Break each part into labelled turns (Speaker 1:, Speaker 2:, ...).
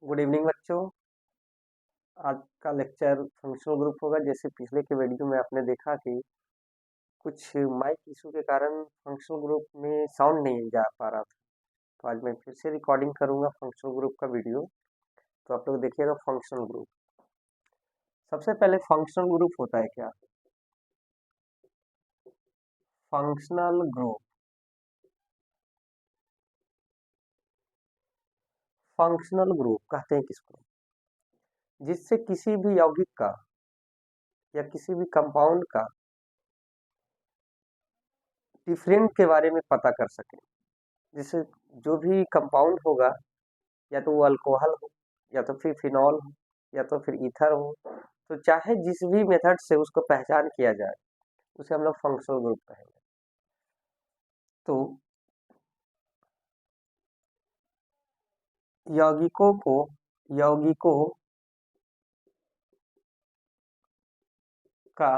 Speaker 1: Good evening बच्चों। आज का लेक्चर फंक्शनल ग्रुप होगा। जैसे पिछले के वीडियो में आपने देखा कि कुछ माइक इशू के कारण फंक्शनल ग्रुप में साउंड नहीं जा पा रहा था। तो आज मैं फिर से रिकॉर्डिंग करूंगा फंक्शनल ग्रुप का वीडियो। तो आप लोग देखिएगा फंक्शनल ग्रुप। सबसे पहले फंक्शनल ग्रुप होता है क्या? फंक्शनल ग्रुप, फंक्शनल ग्रुप कहते हैं किसको? जिससे किसी भी यौगिक का या किसी भी कंपाउंड का डिफरेंट के बारे में पता कर सके। जैसे जो भी कंपाउंड होगा, या तो वो अल्कोहल हो, या तो फिर फिनॉल हो, या तो फिर ईथर हो, तो चाहे जिस भी मेथड से उसको पहचान किया जाए उसे हम लोग फंक्शनल ग्रुप कहेंगे। तो यौगिकों का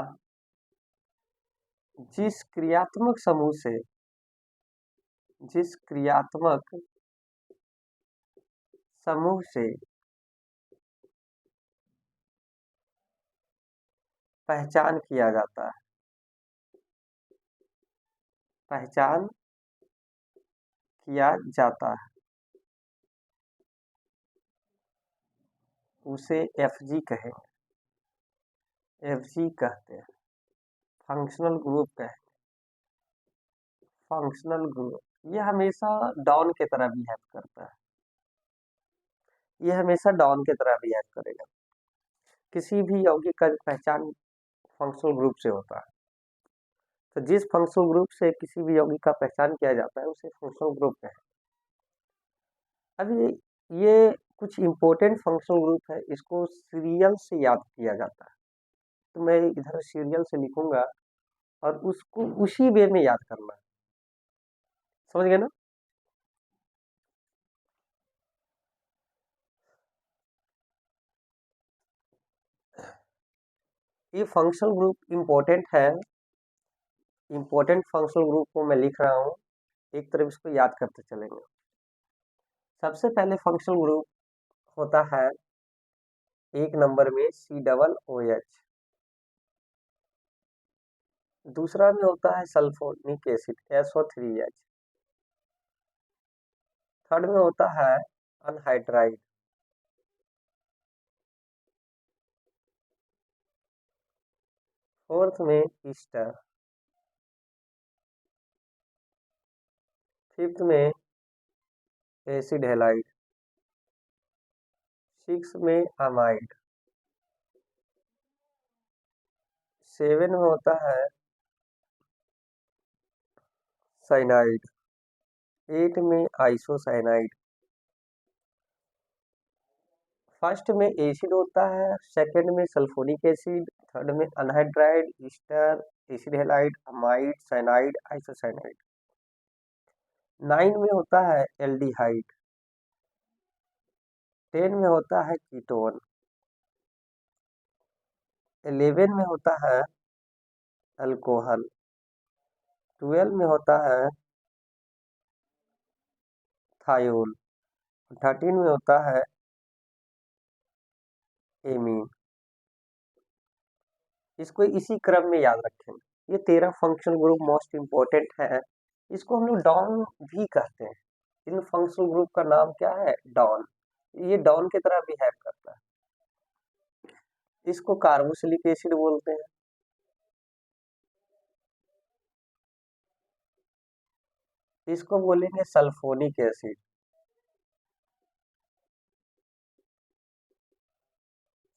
Speaker 1: जिस क्रियात्मक समूह से जिस क्रियात्मक समूह से पहचान किया जाता है, पहचान किया जाता है, उसे एफजी कहेंगे। एफजी कहते हैं, फंक्शनल ग्रुप कहते हैं। फंक्शनल ग्रुप ये हमेशा डॉन की तरह बिहेव करता है। ये हमेशा डॉन की तरह बिहेव करेगा। किसी भी यौगिक का पहचान फंक्शनल ग्रुप से होता है। तो जिस फंक्शनल ग्रुप से किसी भी यौगिक का पहचान किया जाता है उसे फंक्शनल ग्रुप कहते हैं। अभी ये कुछ इंपॉर्टेंट फंक्शनल ग्रुप है, इसको सीरियल से याद किया जाता है। तो मैं इधर सीरियल से लिखूंगा और उसको उसी वे में याद करना है। समझ गए ना? ये फंक्शनल ग्रुप इंपॉर्टेंट है। इंपॉर्टेंट फंक्शनल ग्रुप को मैं लिख रहा हूँ, एक तरफ इसको याद करते चलेंगे। सबसे पहले फंक्शनल ग्रुप होता है एक नंबर में COOH। दूसरा में होता है सल्फोनिक एसिड SO3H। थर्ड में होता है अनहाइड्राइड। फोर्थ में ईस्टर। फिफ्थ में एसिड हेलाइड। सिक्स में अमाइड। सेवन में होता है साइनाइड। एट में आइसोसाइनाइड। फर्स्ट में एसिड होता है, सेकंड में सल्फोनिक एसिड, थर्ड में anhydride, Easter, acid halide, amide, cyanide, isocyanide. Nine में होता है एल्डिहाइड। 10 में होता है कीटोन। 11 में होता है अल्कोहल। 12 में होता है थायोल। 13 में होता है एमीन। इसको इसी क्रम में याद रखें। ये 13 फंक्शनल ग्रुप मोस्ट इंपोर्टेंट है। इसको हम लोग डॉन भी कहते हैं। इन फंक्शनल ग्रुप का नाम क्या है? डॉन। ये डॉन की तरह बिहेव करता है। इसको कार्बोक्सिलिक एसिड बोलते हैं। इसको बोलेंगे सल्फोनिक एसिड।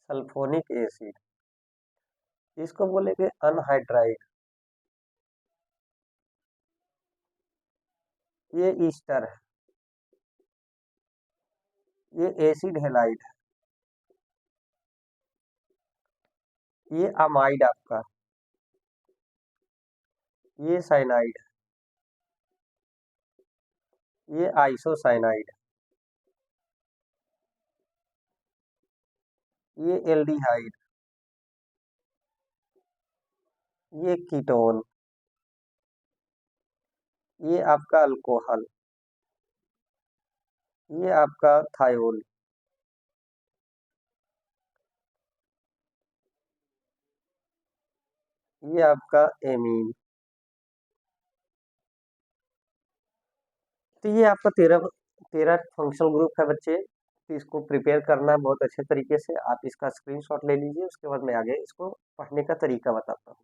Speaker 1: Sulphonic acid. इसको बोलेंगे अनहाइड्राइड। ये ईस्टर है। ये एसिड हेलाइड है। ये अमाइड आपका। ये साइनाइड है। ये आइसोसाइनाइड है। ये एल्डिहाइड। ये कीटोन। ये आपका अल्कोहल। ये आपका थायोल। ये आपका एमीन। तो ये आपका 13 फंक्शनल ग्रुप है बच्चे। तो इसको प्रिपेयर करना है बहुत अच्छे तरीके से। आप इसका स्क्रीनशॉट ले लीजिए, उसके बाद मैं आगे इसको पढ़ने का तरीका बताता हूँ।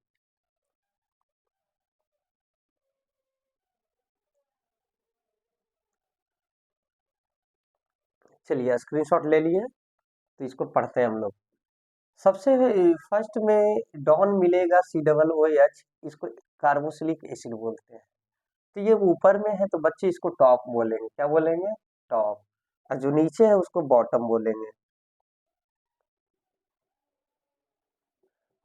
Speaker 1: चलिए स्क्रीनशॉट ले लिए, तो इसको पढ़ते हैं हम लोग। सबसे फर्स्ट में डॉन मिलेगा COOH, इसको कार्बोक्सिलिक एसिड बोलते हैं। तो ये ऊपर में है तो बच्चे इसको टॉप बोलेंगे। क्या बोलेंगे? टॉप। और जो नीचे है उसको बॉटम बोलेंगे।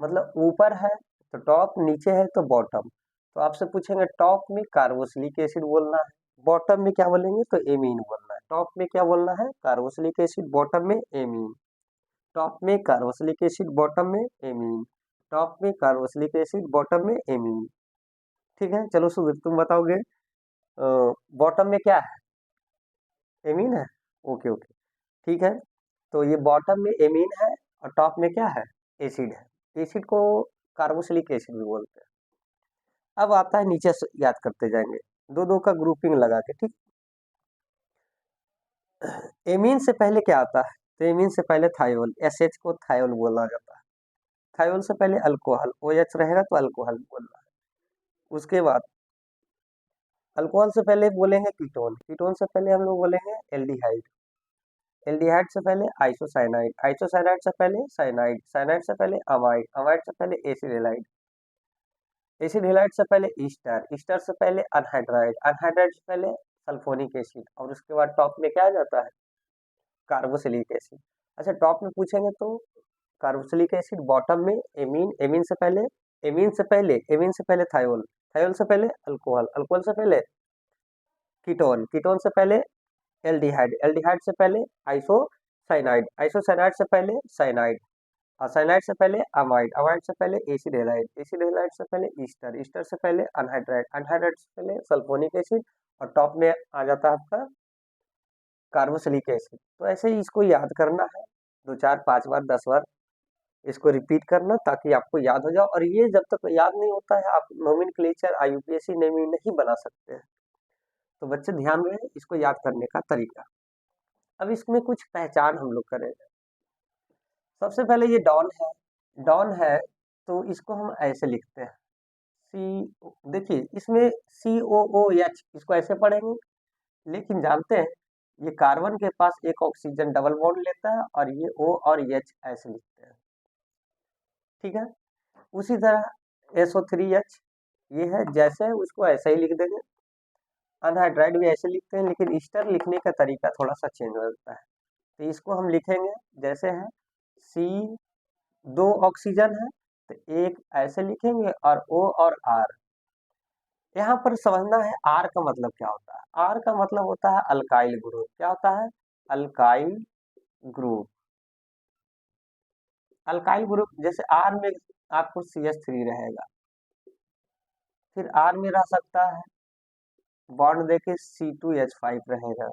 Speaker 1: मतलब ऊपर है तो टॉप, नीचे है तो बॉटम। तो आपसे पूछेंगे टॉप में कार्बोक्सिलिक एसिड बोलना है, बॉटम में क्या बोलेंगे तो एमीन बोलना है। टॉप में क्या बोलना है? कार्बोक्सिलिक एसिड, बॉटम में एमीन। टॉप में कार्बोक्सिलिक एसिड, बॉटम में एमीन। टॉप में कार्बोक्सिलिक एसिड, बॉटम में एमीन। ठीक है, चलो सुधीर तुम बताओगे बॉटम में क्या है? एमीन है। ओके ओके, ठीक है। तो ये बॉटम में एमीन है और टॉप में क्या है? एसिड है। एसिड को कार्बोक्सिलिक एसिड भी बोलते हैं। अब आता है नीचे से, याद करते जाएंगे दो दो का ग्रुपिंग लगा के। ठीक, एमीन से पहले क्या आता है? तो एमीन से पहले थायोल, एसएच को थायोल बोला जाता है। थायोल से पहले अल्कोहल, OH रहेगा तो अल्कोहल बोलना है। उसके बाद अल्कोहल से पहले बोलेंगे कीटोन, कीटोन से पहले हम लोग बोलेंगे एल्डिहाइड, एल्डिहाइड से पहले आइसोसाइनाइड, आइसोसाइनाइड से पहले साइनाइड, साइनाइड से पहले अमाइड, अमाइड से पहले एसिड हेलाइड, एसिड हेलाइड से पहले ईस्टर, ईस्टर से पहले अनहाइड्राइड, अनहाइड्राइड से पहले सल्फोनिक एसिड, और उसके बाद टॉप में क्या आ जाता है? Carboxylic acid. अच्छा, टॉप में पूछेंगे तो कार्बोक्सिलिक एसिड, बॉटम में एमीन, एमीन से पहले, एमीन से पहले, एमीन से पहले थायोल, थायोल से पहले अल्कोहल, अल्कोहल से पहले कीटोन, कीटोन से पहले एल्डिहाइड, एल्डिहाइड से पहले आइसोसाइनाइड, आइसोसाइनाइड से पहले साइनाइड, और साइनाइड से पहले अमाइड, अमाइड से पहले एसिड हेलाइड, एसिड हेलाइड से पहले ईस्टर, ईस्टर से पहले अनहाइड्राइड, अनहाइड्राइड से पहले सल्फोनिक एसिड, और टॉप में आ जाता है आपका कार्बोक्सिलिक एसिड। तो ऐसे ही इसको याद करना है, 2 4 5 बार 10 बार इसको रिपीट करना, ताकि आपको याद हो जाओ। और ये जब तक याद नहीं होता है आप नोमेनक्लेचर IUPAC नहीं बना सकते हैं। तो बच्चे ध्यान रहे इसको याद करने का तरीका। अब इसमें कुछ पहचान हम लोग करेंगे। सबसे पहले ये डॉन है, डॉन है तो इसको हम ऐसे लिखते हैं सी, देखिए इसमें COOH, इसको ऐसे पढ़ेंगे। लेकिन जानते हैं ये कार्बन के पास एक ऑक्सीजन डबल बॉन्ड लेता है, और ये O और H ऐसे लिखते हैं। ठीक है, उसी तरह SO3H ये है, जैसे है उसको ऐसे ही लिख देंगे। अनहाइड्राइड भी ऐसे लिखते हैं, लेकिन ईस्टर लिखने का तरीका थोड़ा सा चेंज हो जाता है। तो इसको हम लिखेंगे जैसे है, सी, 2 ऑक्सीजन है तो एक ऐसे लिखेंगे, और O और R। यहाँ पर समझना है R का मतलब क्या होता है। R का मतलब होता है अल्काइल ग्रुप। क्या होता है? Alkyl group. अल्काइल ग्रुप जैसे R में आपको CH3 रहेगा, फिर R में रह सकता है बॉन्ड देके C2H5 रहेगा।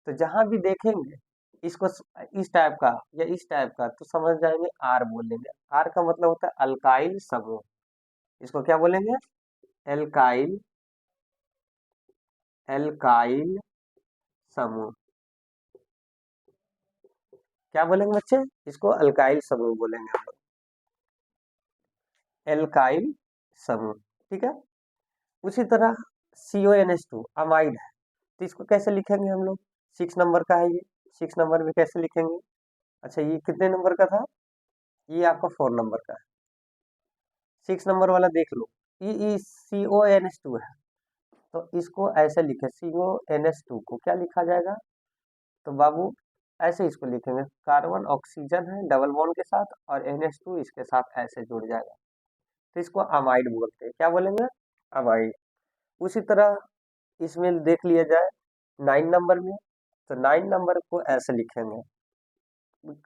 Speaker 1: तो जहां भी देखेंगे इसको इस टाइप का या इस टाइप का, तो समझ जाएंगे R बोलेंगे। R का मतलब होता है अल्काइल समूह। इसको क्या बोलेंगे? एल्काइल, एल्काइल समूह। क्या बोलेंगे बच्चे? इसको अल्काइल समूह बोलेंगे हम लोग, एल्काइल समूह। ठीक है, उसी तरह CONH2 अमाइड है, तो इसको कैसे लिखेंगे हम लोग? 6 नंबर का है ये, 6 नंबर में कैसे लिखेंगे? अच्छा, ये कितने नंबर का था? ये आपका 4 नंबर का है। 6 नंबर वाला देख लो, ये CONH2 है, तो इसको ऐसे लिखे, CONH2 को क्या लिखा जाएगा? तो बाबू ऐसे इसको लिखेंगे, कार्बन ऑक्सीजन है डबल बॉन्ड के साथ, और NH2 इसके साथ ऐसे जुड़ जाएगा, तो इसको अमाइड बोलते हैं। क्या बोलेंगे? अमाइड। उसी तरह इसमें देख लिया जाए 9 नंबर में, तो 9 नंबर को ऐसे लिखेंगे,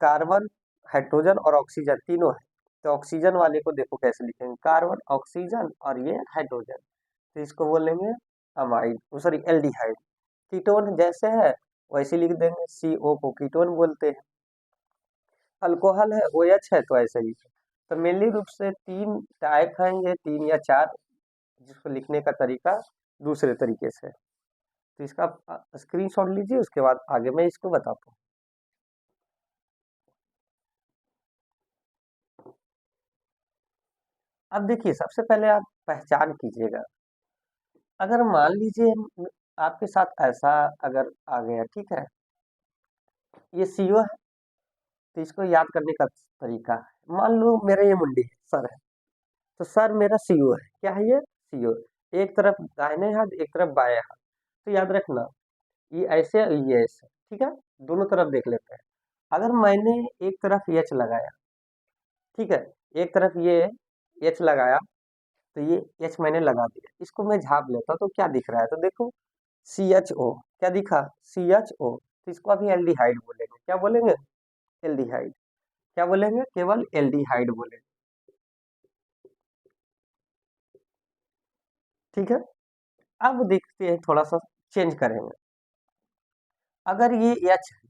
Speaker 1: कार्बन, हाइड्रोजन और ऑक्सीजन तीनों है, तो ऑक्सीजन वाले को देखो कैसे लिखेंगे, कार्बन, ऑक्सीजन और ये हाइड्रोजन, तो इसको बोलेंगे अमाइड, सॉरी एल्डिहाइड। कीटोन जैसे है वैसे लिख देंगे, CO को कीटोन बोलते हैं। अल्कोहल है OH है तो ऐसे ही, तो मेनली रूप से 3 टाइप हैं, ये 3 या 4, जिसको लिखने का तरीका दूसरे तरीके से। तो इसका स्क्रीनशॉट लीजिए, उसके बाद आगे मैं इसको बताता हूँ। अब देखिए, सबसे पहले आप पहचान कीजिएगा। अगर मान लीजिए आपके साथ ऐसा अगर आ गया, ठीक है, ये सीओ है, तो इसको याद करने का तरीका है, मान लो मेरा ये मुंडी है, सर है, तो सर मेरा सीओ है। क्या है ये? सीओ। एक तरफ दाहिने हाथ, एक तरफ बाएं हाथ। तो याद रखना, ये ऐसे और ये ऐसे, ठीक है, दोनों तरफ देख लेते हैं। अगर मैंने एक तरफ एच लगाया, ठीक है, एक तरफ ये एच लगाया, तो ये एच मैंने लगा दिया, इसको मैं झाप लेता तो क्या दिख रहा है? तो देखो, सी एच ओ, क्या दिखा? C H O. तो इसको अभी एल्डिहाइड बोलेंगे। क्या बोलेंगे? एल्डिहाइड। क्या बोलेंगे? केवल एल्डिहाइड बोलेंगे, ठीक है। अब देखते हैं, थोड़ा सा चेंज करेंगे। अगर ये एच है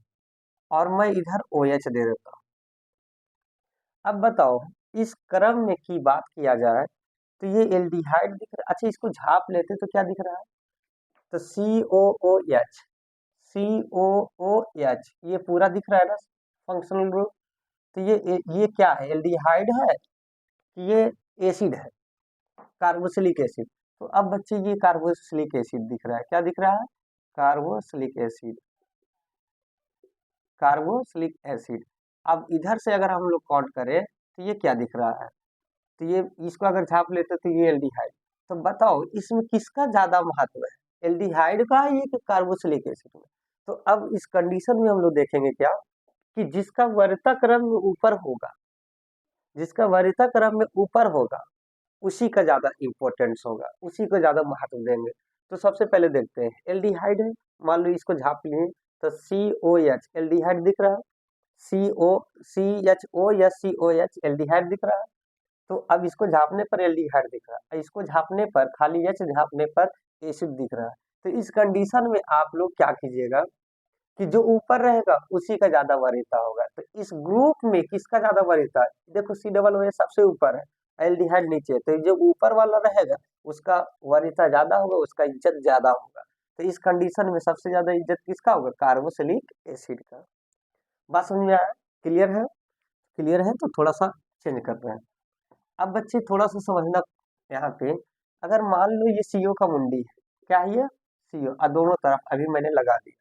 Speaker 1: और मैं इधर ओ एच दे देता हूँ, अब बताओ, इस क्रम में की बात किया जाए तो ये एल्डिहाइड दिख रहा है। अच्छा, इसको झाप लेते तो क्या दिख रहा है? तो सी ओ ओ एच, सी ओ ओ एच, ये पूरा दिख रहा है ना फंक्शनल ग्रुप। तो ये क्या है? एल्डिहाइड है कि ये एसिड है? Carboxylic acid. तो अब बच्चे, ये कार्बोक्सिलिक एसिड दिख रहा है। क्या दिख रहा है? Carboxylic acid, carboxylic acid. अब इधर से अगर हम लोग काउंट करें तो ये क्या दिख रहा है? तो ये, इसको अगर छाप लेते तो ये एल्डिहाइड। तो बताओ, इसमें किसका ज्यादा महत्व है, एल्डिहाइड का ये कि कार्बोक्सिलिक एसिड में? तो अब इस कंडीशन में हम लोग देखेंगे क्या, कि जिसका वरीयता क्रम में ऊपर होगा, जिसका वरीयता क्रम में ऊपर होगा, उसी का ज्यादा इंपॉर्टेंस होगा, उसी को ज्यादा महत्व देंगे। तो सबसे पहले देखते हैं, एल्डिहाइड है, मान लो इसको झाप लिए, तो सी ओ एच एल्डिहाइड दिख रहा है, सी ओ सी एच ओ या सी ओ एच एल्डिहाइड दिख रहा है। तो अब इसको झापने पर एल्डिहाइड दिख रहा है, इसको झापने पर, खाली एच झापने पर एसिड दिख रहा है। तो इस कंडीशन में आप लोग क्या कीजिएगा, कि जो ऊपर रहेगा उसी का ज्यादा वरीयता होगा। तो इस ग्रुप में किसका ज्यादा वरीयता है? देखो, सी डबल ओ सबसे ऊपर है, एल्डिहाइड नीचे है, तो जो ऊपर वाला रहेगा उसका वरीयता ज्यादा होगा, उसका इज्जत ज्यादा होगा। तो इस कंडीशन में सबसे ज्यादा इज्जत किसका होगा? कार्बोक्सिलिक एसिड का। बात समझ में आया? क्लियर है? क्लियर है तो थोड़ा सा चेंज कर रहे हैं। अब बच्चे थोड़ा सा समझना यहाँ पे, अगर मान लो ये सीओ का मुंडी है, क्या है ये? सीओ, और दोनों तरफ अभी मैंने लगा दिया,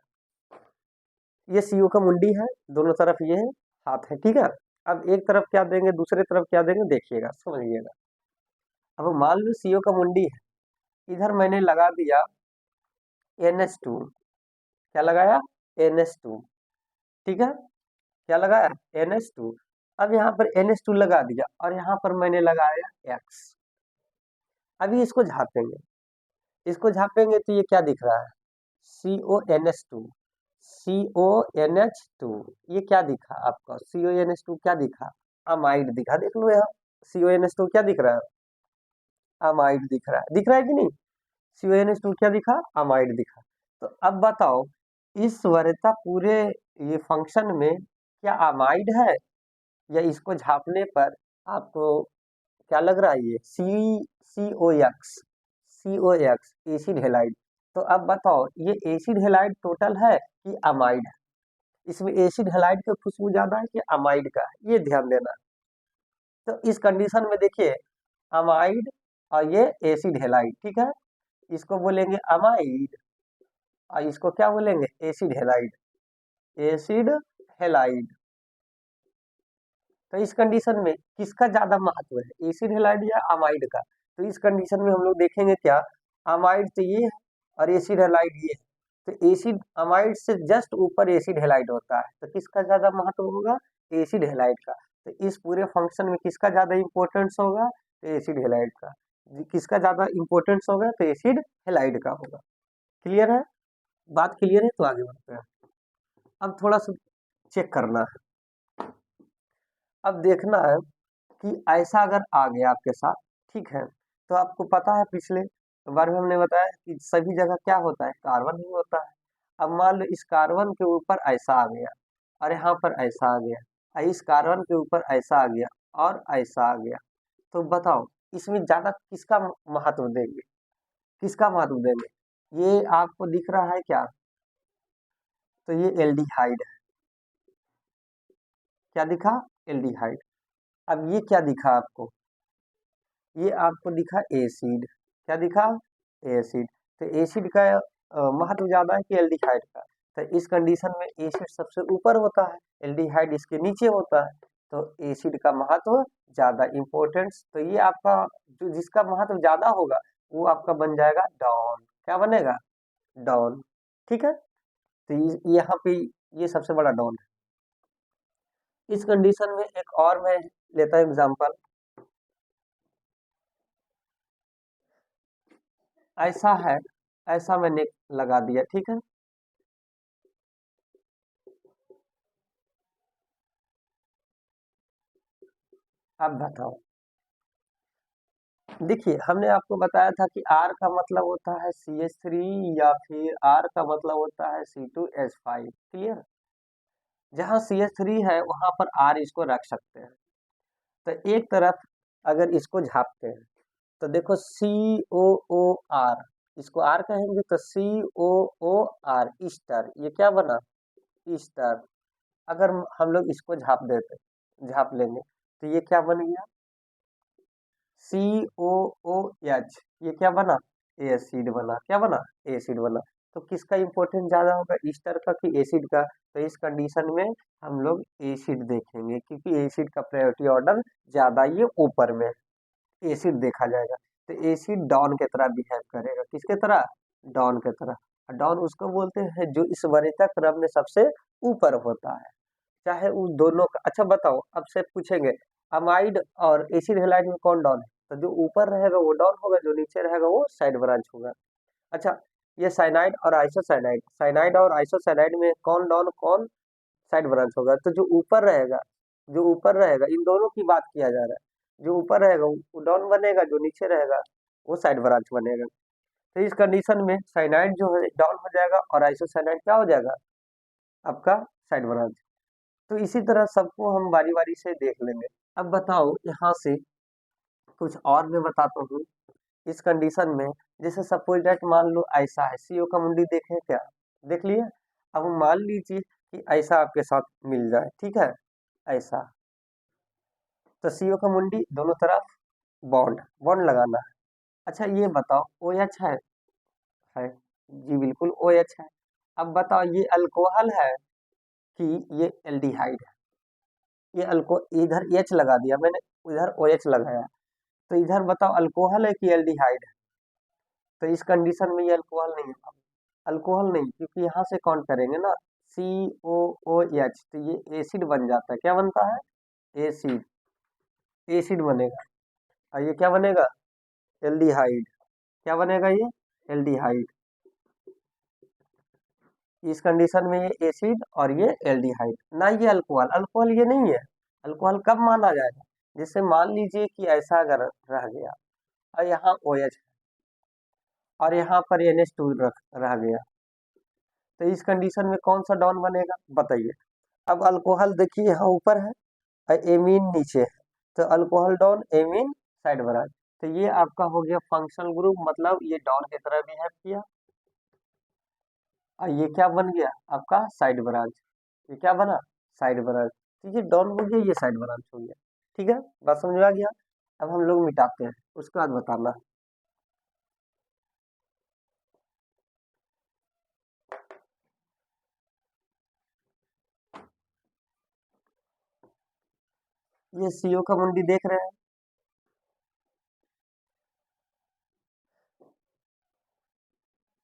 Speaker 1: ये सीओ का मुंडी है, दोनों तरफ ये है, हाथ है, ठीक है। अब एक तरफ क्या देंगे, दूसरे तरफ क्या देंगे, देखिएगा, समझिएगा। अब मान लो सीओ का मुंडी है, इधर मैंने लगा दिया NH2। क्या लगाया? NH2, ठीक है। क्या लगाया? NH2। अब यहाँ पर NH2 लगा दिया और यहाँ पर मैंने लगाया X। अभी इसको झापेंगे, इसको झापेंगे तो ये क्या दिख रहा है? CONH2, CONH2। ये क्या दिखा आपका? CONH2 क्या दिखा? अमाइड दिखा। देख लो यहाँ, CONH2 क्या दिख रहा है? अमाइड दिख रहा है। दिख रहा है कि नहीं? CONH2 क्या दिखा? अमाइड दिखा। तो अब बताओ, इस वरीयता पूरे ये फंक्शन में क्या अमाइड है, या इसको झापने पर आपको क्या लग रहा है? ये COX एसिड हेलाइड। तो अब बताओ, ये एसिड हेलाइड टोटल है कि अमाइड है? इसमें एसिड हेलाइड का खुशबू ज्यादा है कि अमाइड का है? ये ध्यान देना। तो इस कंडीशन में देखिए, अमाइड और ये एसिड हेलाइड, ठीक है, इसको बोलेंगे अमाइड और इसको क्या बोलेंगे? Acid halide, acid halide. तो इस कंडीशन में किसका ज्यादा महत्व है, एसिड हेलाइड या अमाइड का? तो इस कंडीशन में हम लोग देखेंगे क्या, अमाइड तो ये है और एसिड हेलाइड ये है। तो एसिड, अमाइड से जस्ट ऊपर एसिड हेलाइड होता है, तो किसका ज्यादा महत्व होगा? एसिड हेलाइड का। तो इस पूरे फंक्शन में किसका ज्यादा इंपॉर्टेंस होगा? तो एसिड हेलाइड का। किसका ज्यादा इंपॉर्टेंस होगा? तो एसिड हेलाइड का होगा। क्लियर है? बात क्लियर है तो आगे बढ़ते हैं। अब थोड़ा सा चेक करना है, अब देखना है कि ऐसा अगर आ गया आपके साथ, ठीक है, तो आपको पता है पिछले बार में हमने बताया कि सभी जगह क्या होता है? कार्बन ही होता है। अब मान लो इस कार्बन के ऊपर ऐसा आ गया और यहाँ पर ऐसा आ गया, और इस कार्बन के ऊपर ऐसा आ गया और ऐसा आ गया। तो बताओ इसमें ज्यादा किसका महत्व देंगे, किसका महत्व देंगे? ये आपको दिख रहा है क्या? तो ये एल्डिहाइड है। क्या दिखा? एल्डिहाइड। अब ये क्या दिखा आपको? ये आपको दिखा एसिड। क्या दिखा? एसिड। तो एसिड का महत्व ज्यादा है कि एल्डिहाइड का? तो इस कंडीशन में एसिड सबसे ऊपर होता है, एल्डिहाइड इसके नीचे होता है। तो एसिड का महत्व ज्यादा इम्पोर्टेंस, तो ये आपका जो जिसका महत्व ज्यादा होगा वो आपका बन जाएगा डॉन। क्या बनेगा? डॉन। ठीक है, तो यहाँ पे ये सबसे बड़ा डॉन है। इस कंडीशन में एक और मैं लेता हूँ एग्जांपल। ऐसा है, ऐसा मैंने लगा दिया, ठीक है। अब बताओ, देखिए हमने आपको बताया था कि R का मतलब होता है CH3 या फिर R का मतलब होता है C2H5। क्लियर? जहाँ CH3 है वहां पर R इसको रख सकते हैं। तो एक तरफ अगर इसको झापते हैं तो देखो COOR, इसको R कहेंगे तो COOR ईस्टर, ये क्या बना? ईस्टर। अगर हम लोग इसको झाप लेंगे तो ये क्या बन गया? COOH, ये क्या बना? एसिड बना। क्या बना? एसिड बना। तो किसका इंपॉर्टेंस ज्यादा होगा, ईस्टर का कि एसिड का? तो इस कंडीशन में हम लोग एसिड देखेंगे, क्योंकि एसिड का प्रायोरिटी ऑर्डर ज्यादा ये ऊपर में, एसिड देखा जाएगा। तो एसिड डॉन की तरह बिहेव करेगा। किसके तरह? डॉन की तरह। डॉन उसको बोलते हैं जो इस वरीयता क्रम में सबसे ऊपर होता है, चाहे उन दोनों का। अच्छा बताओ, अब से पूछेंगे अमाइड और एसिड हैलाइड में कौन डॉन है? तो जो ऊपर रहेगा वो डॉन होगा, जो नीचे रहेगा वो साइड ब्रांच होगा। अच्छा, ये साइनाइड और आइसोसाइनाइड, साइनाइड और आइसोसाइनाइड में कौन डॉन कौन साइड ब्रांच होगा? तो जो ऊपर रहेगा, जो ऊपर रहेगा, इन दोनों की बात किया जा रहा है, जो ऊपर रहेगा वो डॉन बनेगा, जो नीचे रहेगा वो साइड ब्रांच बनेगा। तो इस कंडीशन में साइनाइड जो है डॉन हो जाएगा और आइसोसाइनाइड क्या हो जाएगा? आपका साइड ब्रांच। तो इसी तरह सबको हम बारी बारी से देख लेंगे। अब बताओ यहाँ से कुछ और मैं बताता हूँ। इस कंडीशन में जैसे सपोज दैट मान लो ऐसा है, सीओ का मुंडी देखें क्या? देख लिए? अब मान लीजिए कि ऐसा आपके साथ मिल जाए, ठीक है, ऐसा। तो सीओ का मुंडी दोनों तरफ बॉन्ड बॉन्ड लगाना है। अच्छा ये बताओ ओ एच है? जी बिल्कुल ओ एच है। अब बताओ ये अल्कोहल है कि ये एल्डिहाइड है? ये अल्को इधर एच लगा दिया मैंने, उधर ओ एच लगाया। तो इधर बताओ अल्कोहल है कि एल्डिहाइड है? तो इस कंडीशन में ये अल्कोहल नहीं है। अल्कोहल नहीं, क्योंकि यहाँ से काउंट करेंगे ना, COOH, तो ये एसिड बन जाता है। क्या बनता है? एसिड। एसिड बनेगा। और ये क्या बनेगा? एल्डिहाइड। क्या बनेगा ये? एल्डिहाइड। इस कंडीशन में ये एसिड और ये एल्डिहाइड ना, ये अल्कोहल। अल्कोहल ये नहीं है। अल्कोहल कब माना जाएगा? जैसे मान लीजिए कि ऐसा अगर रह गया और यहाँ OH और यहाँ पर NH2 रह गया, तो इस कंडीशन में कौन सा डॉन बनेगा बताइए? अब अल्कोहल देखिए यहाँ ऊपर है और एमीन नीचे है, तो अल्कोहल डॉन, एमीन साइड ब्रांच। तो ये आपका हो गया फंक्शनल ग्रुप, मतलब ये डॉन की तरह बिहेव किया। और ये क्या बन गया? आपका साइड ब्रांच। ये क्या बना? Side branch. तो ये डॉन हो गया, ये साइड ब्रांच हो गया। ठीक है, बात समझ में आ गया? अब हम लोग मिटाते हैं, उसके बाद बताना। ये सीओ का मुंडी देख रहे हैं?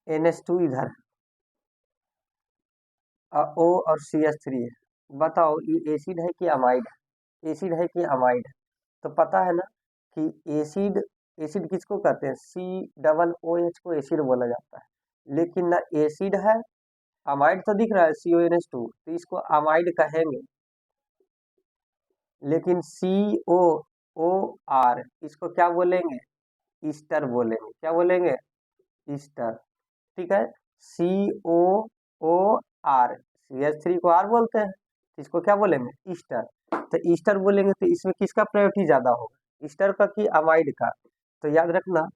Speaker 1: NH2 इधर, O और CH3 है। बताओ ये एसिड है कि अमाइड है? एसिड है कि अमाइड है? तो पता है ना कि एसिड, एसिड किसको कहते हैं? COOH को एसिड बोला जाता है। लेकिन ना एसिड है, अमाइड तो दिख रहा है CONH2, तो इसको अमाइड कहेंगे। लेकिन COOR इसको क्या बोलेंगे? ईस्टर बोलेंगे। क्या बोलेंगे? ईस्टर। ठीक है, COOR, CH3 को R बोलते हैं, इसको क्या बोलेंगे? ईस्टर। तो ईस्टर बोलेंगे तो इसमें किसका प्रायोरिटी ज्यादा होगा, ईस्टर का कि अमाइड का। तो याद रखना,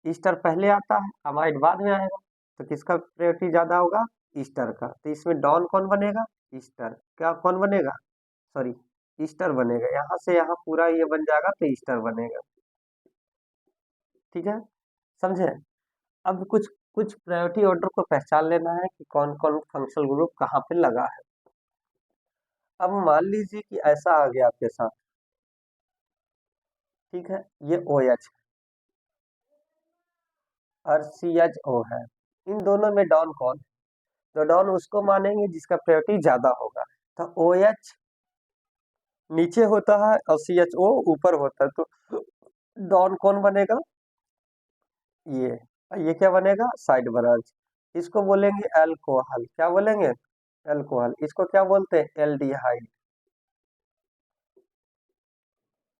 Speaker 1: ईस्टर पहले आता है, अमाइड बाद में आएगा। तो किसका प्रायोरिटी ज्यादा होगा, ईस्टर का। तो इसमें डॉन कौन बनेगा, ईस्टर। क्या कौन बनेगा, सॉरी ईस्टर बनेगा। यहाँ से यहाँ पूरा ये बन जाएगा तो ईस्टर बनेगा। ठीक है, समझे। अब कुछ कुछ प्रायोरिटी ऑर्डर को पहचान लेना है कि कौन कौन फंक्शनल ग्रुप कहाँ पे लगा है। अब मान लीजिए कि ऐसा आ गया आपके साथ, ठीक है, ये ओ एच और सी एच ओ है, इन दोनों में डॉन कौन, तो डॉन उसको मानेंगे जिसका प्रायोरिटी ज्यादा होगा। तो ओ एच नीचे होता है और सी एच ओ ऊपर होता है, तो डॉन कौन बनेगा, ये क्या बनेगा, साइड ब्रांच। इसको बोलेंगे अल्कोहल, क्या बोलेंगे, अल्कोहल। इसको क्या बोलते हैं, एल्डिहाइड।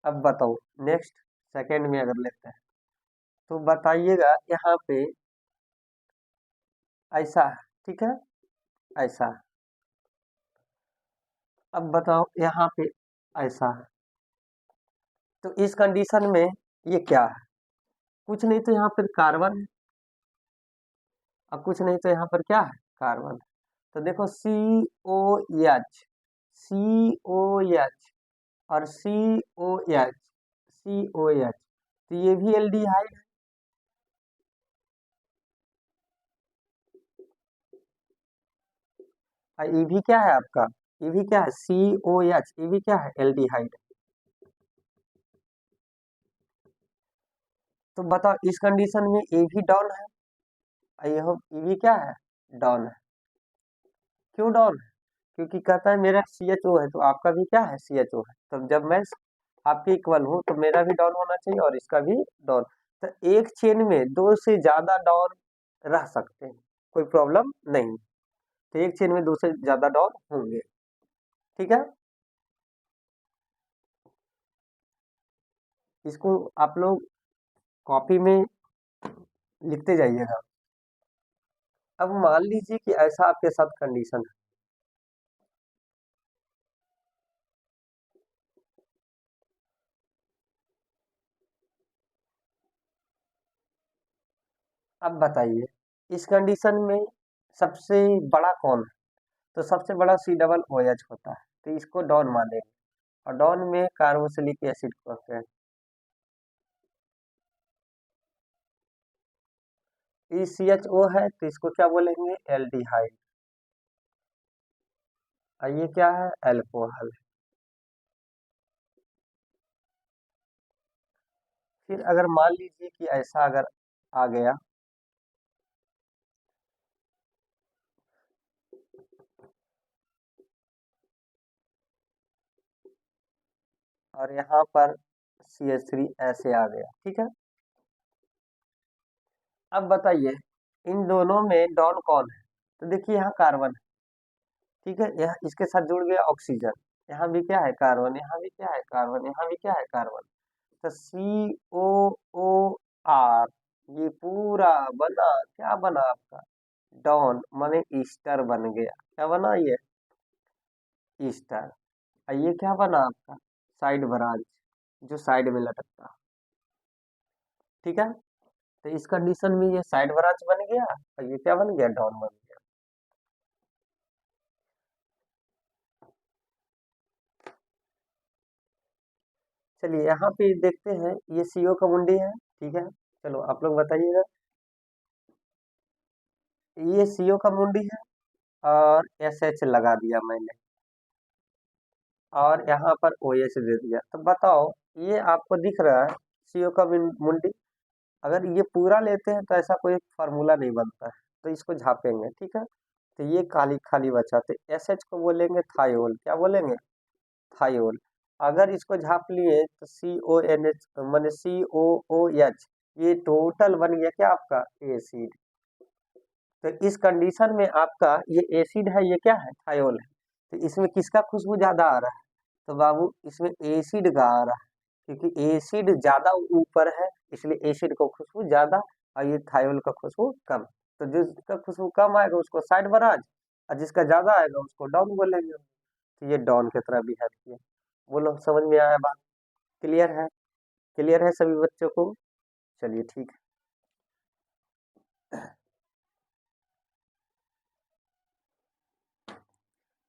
Speaker 1: अब बताओ नेक्स्ट, सेकंड में अगर लेते हैं तो बताइएगा यहाँ पे ऐसा है, ठीक है, ऐसा है। अब बताओ यहाँ पे ऐसा है, तो इस कंडीशन में ये क्या है, कुछ नहीं तो यहाँ पर कार्बन है, अब कुछ नहीं तो यहाँ पर क्या है, कार्बन। तो देखो सी ओ एच, सी ओ एच और सी ओ एच, सी ओ एच, तो ये भी एल्डिहाइड है। और ये भी क्या है आपका, ये भी क्या है, सी ओ एच, ये भी क्या है, एल्डिहाइड। तो बताओ इस कंडीशन में ए भी डाउन है और ये भी क्या है, डाउन है। क्यों डाउन है, क्योंकि कहता है मेरा सी एच ओ है तो आपका भी क्या है, सी एच ओ है। तो जब मैं आपके इक्वल हूँ तो मेरा भी डाउन होना चाहिए और इसका भी डाउन। तो एक चेन में दो से ज्यादा डाउन रह सकते हैं, कोई प्रॉब्लम नहीं। तो एक चेन में दो से ज्यादा डाउन होंगे, ठीक है। इसको आप लोग कॉपी में लिखते जाइएगा। अब मान लीजिए कि ऐसा आपके साथ कंडीशन है, अब बताइए इस कंडीशन में सबसे बड़ा कौन है, तो सबसे बड़ा सी डबल ओ एच होता है, तो इसको डॉन मानेंगे। और डॉन में कार्बोक्सिलिक एसिड कहते हैं। ई सी एच ओ है तो इसको क्या बोलेंगे, एल्डिहाइड। और ये क्या है, एल्कोहल। फिर अगर मान लीजिए कि ऐसा अगर आ गया, और यहाँ पर सी एच थ्री ऐसे आ गया, ठीक है। अब बताइए इन दोनों में डॉन कौन है, तो देखिए यहाँ कार्बन है, ठीक है, यहाँ इसके साथ जुड़ गया ऑक्सीजन। यहाँ भी क्या है, कार्बन, यहाँ भी क्या है, कार्बन, यहाँ भी क्या है, कार्बन। तो सी ओ ओ आर, ये पूरा बना क्या बना आपका, डॉन माने ईस्टर बन गया। क्या बना ये, ईस्टर। और ये क्या बना आपका, साइड ब्रांच, जो साइड में लटकता, ठीक है। तो इस कंडीशन में ये साइड ब्रांच बन गया और ये क्या बन गया, डॉन बन गया। चलिए यहाँ पे देखते हैं, ये सीओ का मुंडी है, ठीक है। चलो आप लोग बताइएगा, ये सीओ का मुंडी है और एस एच लगा दिया मैंने, और यहाँ पर ओ एच दे दिया। तो बताओ ये आपको दिख रहा है सीओ का मुंडी, अगर ये पूरा लेते हैं तो ऐसा कोई फार्मूला नहीं बनता है, तो इसको झापेंगे, ठीक है। तो ये खाली खाली बचा, तो एस एच को बोलेंगे थायोल, क्या बोलेंगे, थायोल। अगर इसको झाप लिए तो सी ओ एन एच माने सी ओ ओ एच, ये टोटल बन गया क्या आपका, एसिड। तो इस कंडीशन में आपका ये एसिड है, ये क्या है, थायोल है। तो इसमें किसका खुशबू ज्यादा आ रहा है, तो बाबू इसमें एसिड का आ रहा है, क्योंकि एसिड ज्यादा ऊपर है, इसलिए एसिड का खुशबू ज्यादा और ये थायोल का खुशबू कम। तो जिसका खुशबू कम आएगा उसको साइड ब्रांच, और जिसका ज्यादा आएगा उसको डाउन बोलेंगे। तो ये डाउन की तरह बिहेव किया। बोलो समझ में आया बात? क्लियर है? क्लियर है सभी बच्चों को? चलिए ठीक है।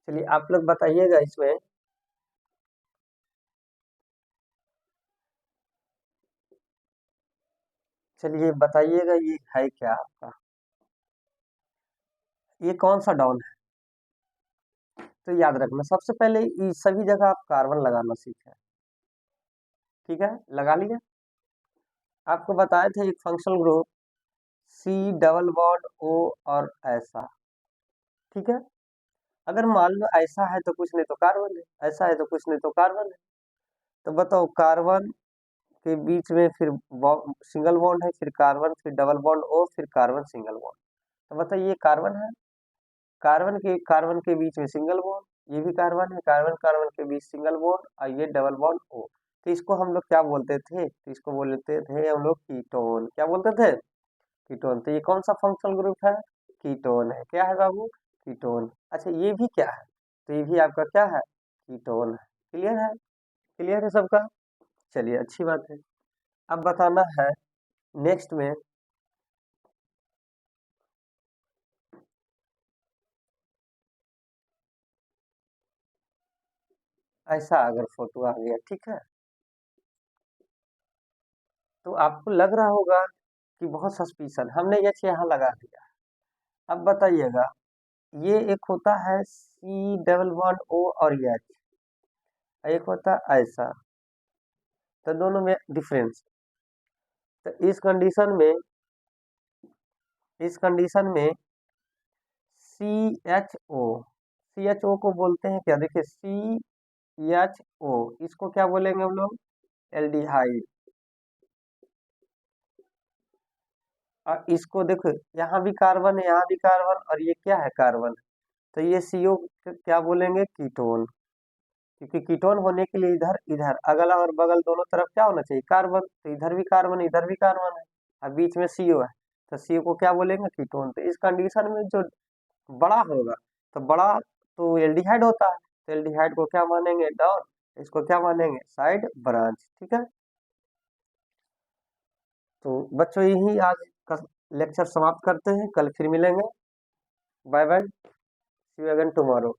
Speaker 1: चलिए आप लोग बताइएगा इसमें, चलिए बताइएगा ये है क्या आपका, ये कौन सा डॉन है? तो याद रखना सबसे पहले इस सभी जगह आप कार्बन लगाना सीखें। ठीक है, लगा लिया। आपको बताए थे एक functional group C double bond O और ऐसा। ठीक है, अगर मान लो ऐसा है तो कुछ नहीं तो कार्बन है, ऐसा है तो कुछ नहीं तो कार्बन है। तो बताओ कार्बन के बीच में फिर सिंगल बॉन्ड है, फिर कार्बन, फिर डबल बॉन्ड ओ, फिर कार्बन सिंगल बॉन्ड। तो बताइए ये कार्बन है, कार्बन के बीच में सिंगल बॉन्ड, ये भी कार्बन है, कार्बन कार्बन के बीच सिंगल बॉन्ड, और ये डबल बॉन्ड ओ। तो इसको हम लोग क्या बोलते थे? तो इसको बोलते थे हम लोग कीटोन। क्या बोलते थे? कीटोन। तो ये कौन सा फंक्शनल ग्रुप है? कीटोन है। क्या है बाबू? कीटोन। अच्छा ये भी क्या है? तो ये भी आपका क्या है? कीटोन है। क्लियर है? क्लियर है सबका? चलिए अच्छी बात है। अब बताना है नेक्स्ट में, ऐसा अगर फोटो आ गया, ठीक है, तो आपको लग रहा होगा कि बहुत सस्पिशन, हमने ये यहाँ लगा दिया। अब बताइएगा, ये एक होता है सी डबल बॉन्ड ओ और एच, एक होता है ऐसा। तो दोनों में डिफरेंस, तो इस कंडीशन में सी एच ओ, सी एच ओ को बोलते हैं क्या? देखिए सी एच ओ, इसको क्या बोलेंगे हम लोग? एल्डिहाइड। और इसको देखो यहाँ भी कार्बन है, यहाँ भी कार्बन, और ये क्या है? कार्बन। तो ये सीओ क्या बोलेंगे? कीटोन। क्योंकि कीटोन होने के लिए इधर इधर अगल और बगल दोनों तरफ क्या होना चाहिए? कार्बन। तो इधर भी कार्बन, इधर भी कार्बन है, और बीच में सीओ है। तो सीओ को क्या बोलेंगे? कीटोन। तो इस कंडीशन में जो बड़ा होगा, तो बड़ा तो एल्डिहाइड होता है, तो एल्डिहाइड को क्या मानेंगे? डॉन। इसको क्या मानेंगे? Side branch. ठीक है, तो बच्चों यही आज का लेक्चर समाप्त करते हैं, कल फिर मिलेंगे। Bye bye, see you again tomorrow.